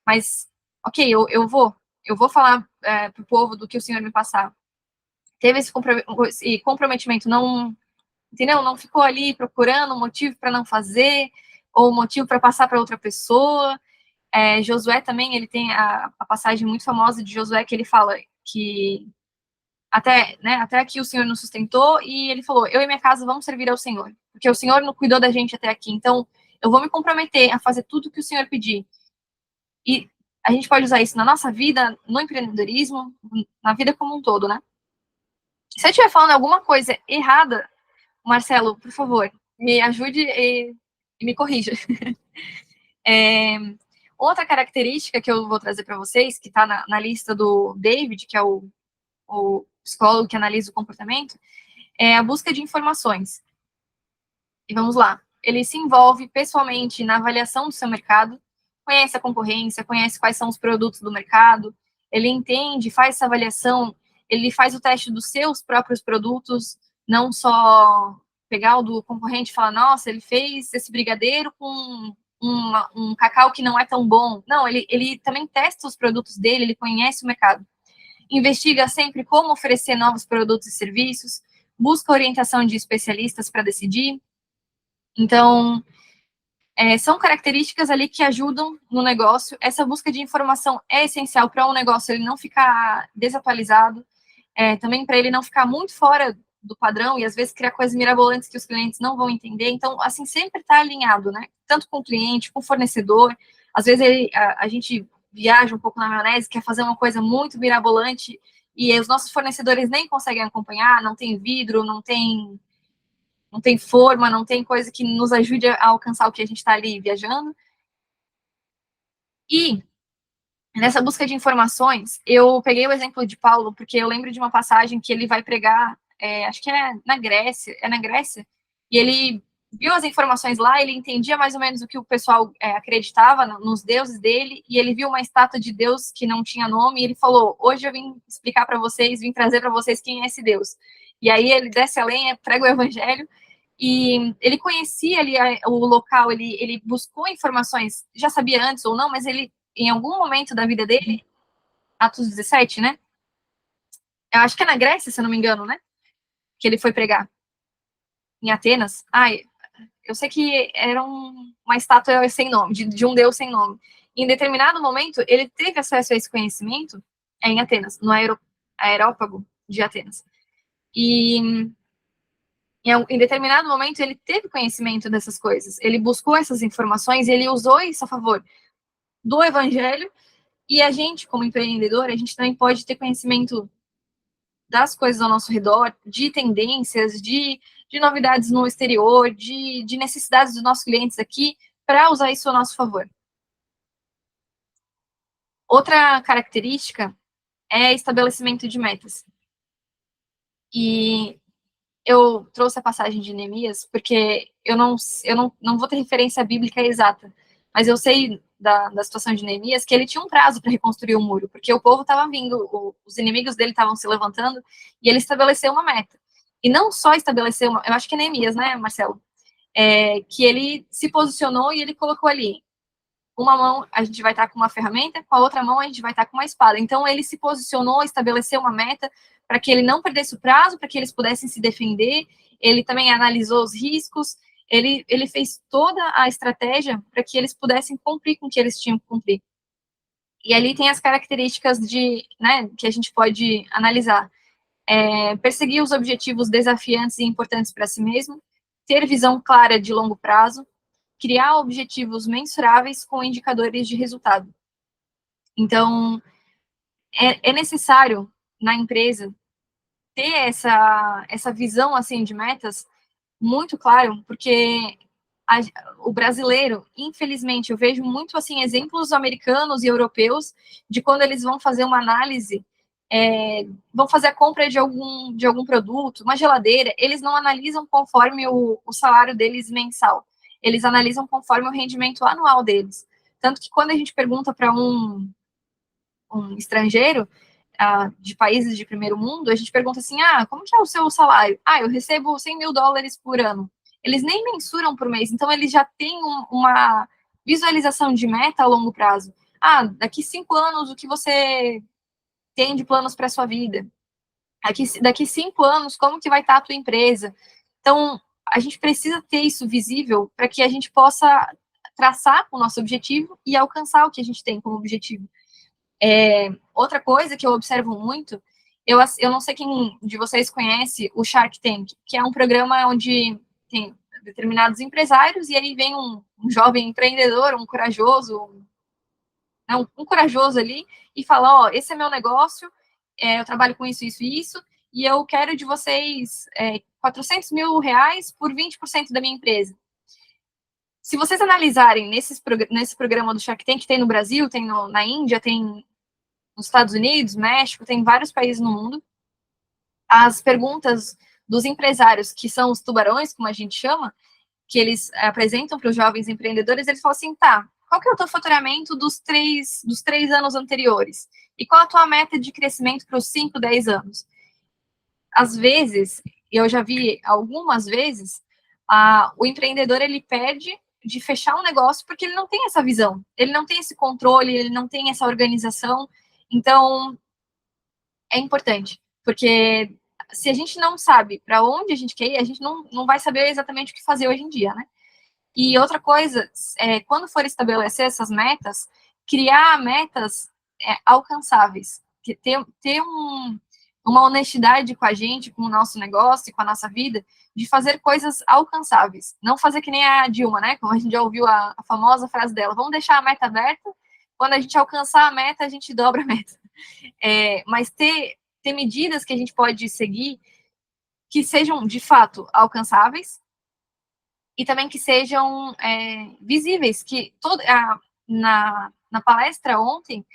mas, ok, eu vou falar para o povo do que o Senhor me passar. Teve esse comprometimento, não, entendeu? Não ficou ali procurando um motivo para não fazer, ou um motivo para passar para outra pessoa. Josué também, ele tem a passagem muito famosa de Josué, que ele fala que até aqui o Senhor nos sustentou, e ele falou, eu e minha casa vamos servir ao Senhor, porque o Senhor não cuidou da gente até aqui, então eu vou me comprometer a fazer tudo que o Senhor pedir. E a gente pode usar isso na nossa vida, no empreendedorismo, na vida como um todo, né? Se eu estiver falando alguma coisa errada, Marcelo, por favor, me ajude e me corrija. Outra característica que eu vou trazer para vocês, que está na lista do David, que é o psicólogo que analisa o comportamento, é a busca de informações. E vamos lá. Ele se envolve pessoalmente na avaliação do seu mercado, conhece a concorrência, conhece quais são os produtos do mercado, ele entende, faz essa avaliação, ele faz o teste dos seus próprios produtos, não só pegar o do concorrente e falar, nossa, ele fez esse brigadeiro com um cacau que não é tão bom. Não, ele também testa os produtos dele, ele conhece o mercado. investiga sempre como oferecer novos produtos e serviços, busca orientação de especialistas para decidir. Então, são características ali que ajudam no negócio. Essa busca de informação é essencial para um negócio ele não ficar desatualizado, também para ele não ficar muito fora do padrão e às vezes criar coisas mirabolantes que os clientes não vão entender. Então, assim, sempre está alinhado, né? Tanto com o cliente, com o fornecedor. Às vezes a gente viaja um pouco na maionese, quer fazer uma coisa muito mirabolante e os nossos fornecedores nem conseguem acompanhar, não tem vidro, não tem forma, não tem coisa que nos ajude a alcançar o que a gente está ali viajando. E nessa busca de informações, eu peguei o exemplo de Paulo, porque eu lembro de uma passagem que ele vai pregar, acho que é na Grécia, e ele viu as informações lá, ele entendia mais ou menos o que o pessoal acreditava nos deuses dele, e ele viu uma estátua de Deus que não tinha nome, e ele falou, hoje eu vim explicar para vocês, vim trazer para vocês quem é esse Deus. E aí ele desce a lenha, prega o evangelho, e ele conhecia ali o local, ele buscou informações, já sabia antes ou não, mas ele, em algum momento da vida dele, Atos 17, né? Eu acho que é na Grécia, se eu não me engano, né? Que ele foi pregar. Em Atenas. Ai, eu sei que era uma estátua sem nome, de um deus sem nome. E em determinado momento, ele teve acesso a esse conhecimento em Atenas, no Aerópago de Atenas. E em determinado momento, ele teve conhecimento dessas coisas. Ele buscou essas informações e ele usou isso a favor do evangelho. E a gente, como empreendedor, a gente também pode ter conhecimento das coisas ao nosso redor, de tendências, de novidades no exterior, de necessidades dos nossos clientes aqui, para usar isso a nosso favor. Outra característica é estabelecimento de metas. E eu trouxe a passagem de Neemias, porque eu não vou ter referência bíblica exata, mas eu sei da situação de Neemias que ele tinha um prazo para reconstruir o muro, porque o povo estava vindo, os inimigos dele estavam se levantando, e ele estabeleceu uma meta. E não só estabeleceu eu acho que é Neemias, né, Marcelo? Que ele se posicionou e ele colocou ali, uma mão a gente vai estar com uma ferramenta, com a outra mão a gente vai estar com uma espada. Então ele se posicionou, estabeleceu uma meta para que ele não perdesse o prazo, para que eles pudessem se defender. Ele também analisou os riscos, ele fez toda a estratégia para que eles pudessem cumprir com o que eles tinham que cumprir. E ali tem as características que a gente pode analisar. Perseguir os objetivos desafiantes e importantes para si mesmo, ter visão clara de longo prazo, criar objetivos mensuráveis com indicadores de resultado. Então, é necessário na empresa ter essa visão assim de metas muito claro, porque o brasileiro, infelizmente, eu vejo muito assim exemplos americanos e europeus de quando eles vão fazer uma análise, vão fazer a compra de algum produto, uma geladeira, eles não analisam conforme o salário deles mensal, eles analisam conforme o rendimento anual deles. Tanto que quando a gente pergunta para um estrangeiro de países de primeiro mundo, a gente pergunta assim, como que é o seu salário? Eu recebo $100.000 por ano. Eles nem mensuram por mês, então eles já têm uma visualização de meta a longo prazo. Daqui 5 anos, o que você tem de planos para a sua vida? Daqui 5 anos, como que vai estar a tua empresa? Então, a gente precisa ter isso visível para que a gente possa traçar o nosso objetivo e alcançar o que a gente tem como objetivo. Outra coisa que eu observo muito, eu não sei quem de vocês conhece o Shark Tank, que é um programa onde tem determinados empresários e aí vem um jovem empreendedor, um corajoso, um corajoso ali e fala, esse é meu negócio, eu trabalho com isso, isso e isso, e eu quero de vocês R$400 mil por 20% da minha empresa. Se vocês analisarem nesse programa do Shark Tank, que tem no Brasil, tem na Índia, tem nos Estados Unidos, México, tem vários países no mundo, as perguntas dos empresários, que são os tubarões, como a gente chama, que eles apresentam para os jovens empreendedores, eles falam assim, qual que é o teu faturamento dos três anos anteriores? E qual a tua meta de crescimento para os 5, 10 anos? Às vezes, eu já vi algumas vezes, o empreendedor, ele perde de fechar um negócio porque ele não tem essa visão, ele não tem esse controle, ele não tem essa organização. Então, é importante, porque se a gente não sabe para onde a gente quer ir, a gente não vai saber exatamente o que fazer hoje em dia, né? E outra coisa, quando for estabelecer essas metas, criar metas alcançáveis, ter uma honestidade com a gente, com o nosso negócio, com a nossa vida, de fazer coisas alcançáveis. Não fazer que nem a Dilma, né? Como a gente já ouviu a famosa frase dela, vamos deixar a meta aberta, quando a gente alcançar a meta, a gente dobra a meta. Mas ter medidas que a gente pode seguir que sejam, de fato, alcançáveis, e também que sejam visíveis, que na palestra ontem,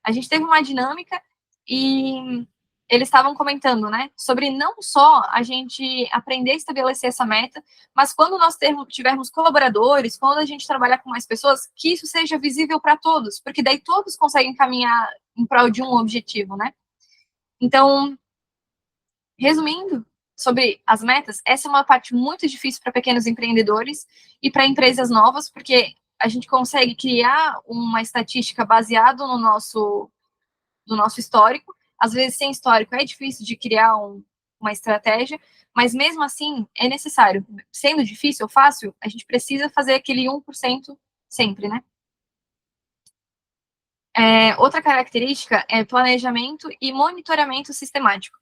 a gente teve uma dinâmica e eles estavam comentando, né, sobre não só a gente aprender a estabelecer essa meta, mas quando nós tivermos colaboradores, quando a gente trabalhar com mais pessoas, que isso seja visível para todos, porque daí todos conseguem caminhar em prol de um objetivo, né? Então, resumindo, sobre as metas, essa é uma parte muito difícil para pequenos empreendedores e para empresas novas, porque a gente consegue criar uma estatística baseada no nosso histórico. Às vezes, sem histórico, é difícil de criar uma estratégia, mas mesmo assim é necessário. Sendo difícil ou fácil, a gente precisa fazer aquele 1% sempre, né? Outra característica é planejamento e monitoramento sistemático.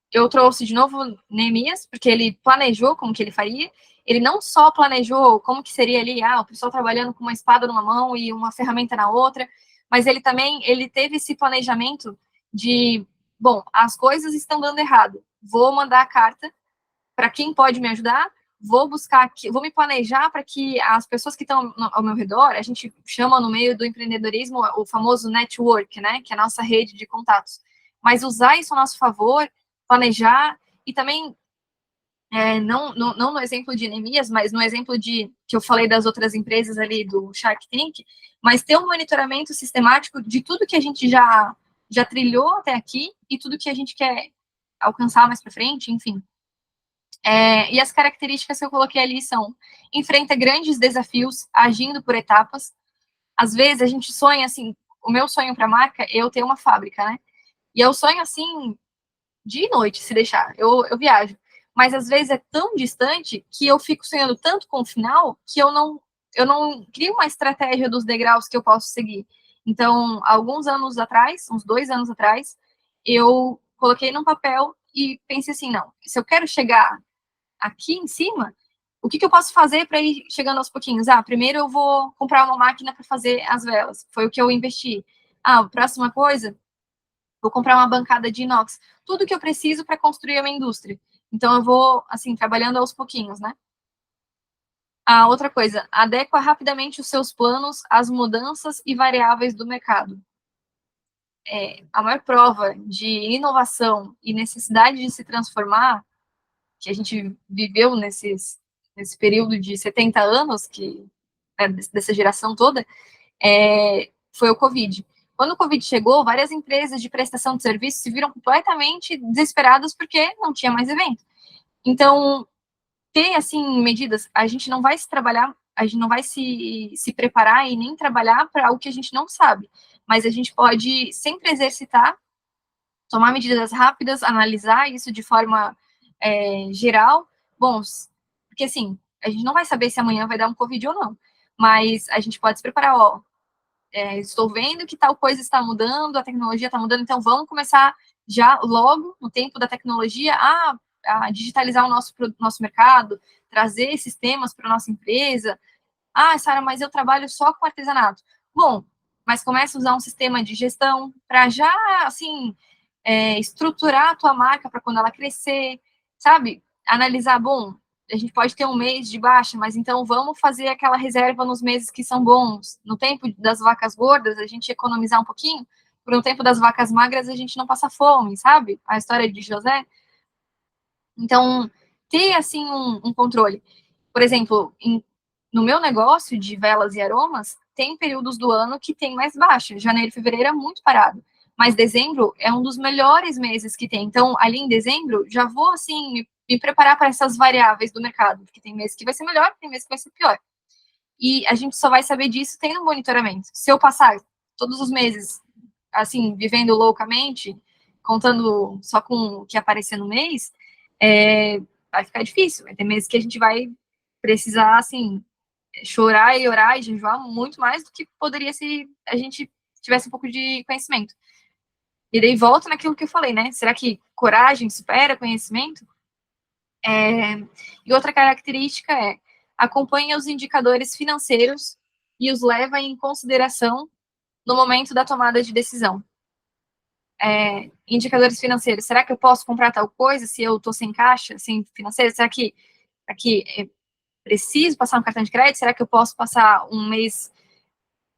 Eu trouxe de novo Neemias, porque ele planejou como que ele faria. Ele não só planejou como que seria ali, o pessoal trabalhando com uma espada numa mão e uma ferramenta na outra, mas ele teve esse planejamento de, bom, as coisas estão dando errado. Vou mandar a carta para quem pode me ajudar, vou buscar, vou me planejar para que as pessoas que estão ao meu redor, a gente chama no meio do empreendedorismo o famoso network, né, que é a nossa rede de contatos, mas usar isso a nosso favor, planejar e também não no exemplo de Neemias, mas no exemplo que eu falei das outras empresas ali do Shark Tank, mas ter um monitoramento sistemático de tudo que a gente já trilhou até aqui e tudo que a gente quer alcançar mais para frente, enfim. E as características que eu coloquei ali são: enfrenta grandes desafios, agindo por etapas. Às vezes a gente sonha assim, o meu sonho para a marca é eu ter uma fábrica, né? E eu sonho assim, dia e noite, se deixar. Eu viajo. Mas às vezes é tão distante que eu fico sonhando tanto com o final que eu não crio uma estratégia dos degraus que eu posso seguir. Então, alguns anos atrás, uns 2 anos atrás, eu coloquei num papel e pensei assim, não, se eu quero chegar aqui em cima, o que eu posso fazer para ir chegando aos pouquinhos? Primeiro eu vou comprar uma máquina para fazer as velas, foi o que eu investi. A próxima coisa, vou comprar uma bancada de inox. Tudo que eu preciso para construir uma indústria. Então eu vou, assim, trabalhando aos pouquinhos, né? A outra coisa, adequa rapidamente os seus planos às mudanças e variáveis do mercado. A maior prova de inovação e necessidade de se transformar que a gente viveu nesse período de 70 anos, dessa geração toda, foi o Covid. Quando o Covid chegou, várias empresas de prestação de serviços se viram completamente desesperadas porque não tinha mais evento. Então, ter, assim, medidas, a gente não vai se trabalhar, a gente não vai se preparar e nem trabalhar para algo que a gente não sabe, mas a gente pode sempre exercitar, tomar medidas rápidas, analisar isso de forma geral. Bom, porque assim, a gente não vai saber se amanhã vai dar um Covid ou não, mas a gente pode se preparar, estou vendo que tal coisa está mudando, a tecnologia está mudando, então vamos começar já logo, no tempo da tecnologia, a digitalizar o nosso mercado, trazer esses temas para a nossa empresa. Sara, mas eu trabalho só com artesanato. Bom, mas começa a usar um sistema de gestão para já, assim, estruturar a tua marca para quando ela crescer, sabe? Analisar, bom, a gente pode ter um mês de baixa, mas então vamos fazer aquela reserva nos meses que são bons. No tempo das vacas gordas, a gente economizar um pouquinho, por um tempo das vacas magras, a gente não passa fome, sabe? A história de José. Então, ter, assim, um controle. Por exemplo, no meu negócio de velas e aromas, tem períodos do ano que tem mais baixa. Janeiro e fevereiro é muito parado. Mas dezembro é um dos melhores meses que tem. Então, ali em dezembro, já vou, assim, me preparar para essas variáveis do mercado. Porque tem mês que vai ser melhor, tem mês que vai ser pior. E a gente só vai saber disso tendo monitoramento. Se eu passar todos os meses assim, vivendo loucamente, contando só com o que aparecer no mês, vai ficar difícil. Vai ter meses que a gente vai precisar, assim, chorar e orar e jejuar muito mais do que poderia se a gente tivesse um pouco de conhecimento. E daí volta naquilo que eu falei, né? Será que coragem supera conhecimento? E outra característica é acompanha os indicadores financeiros e os leva em consideração no momento da tomada de decisão. Indicadores financeiros, será que eu posso comprar tal coisa se eu estou sem caixa, sem financeiro? Será que aqui é preciso passar um cartão de crédito? Será que eu posso passar um mês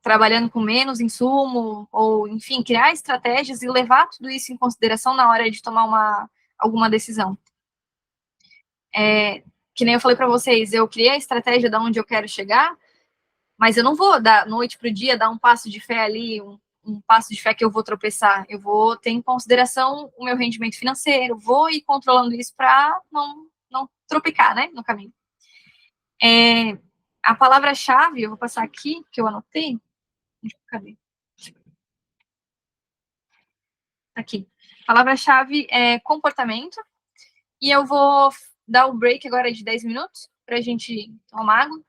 trabalhando com menos insumo? Ou, enfim, criar estratégias e levar tudo isso em consideração na hora de tomar alguma decisão. Que nem eu falei para vocês, eu criei a estratégia de onde eu quero chegar, mas eu não vou da noite para o dia dar um passo de fé ali, um passo de fé que eu vou tropeçar. Eu vou ter em consideração o meu rendimento financeiro, vou ir controlando isso para não tropecar, né, no caminho. A palavra-chave, eu vou passar aqui, que eu anotei. Cadê? Aqui. Palavra-chave é comportamento. E eu vou dar o break agora de 10 minutos para a gente tomar água.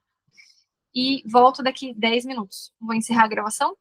E volto daqui 10 minutos. Vou encerrar a gravação.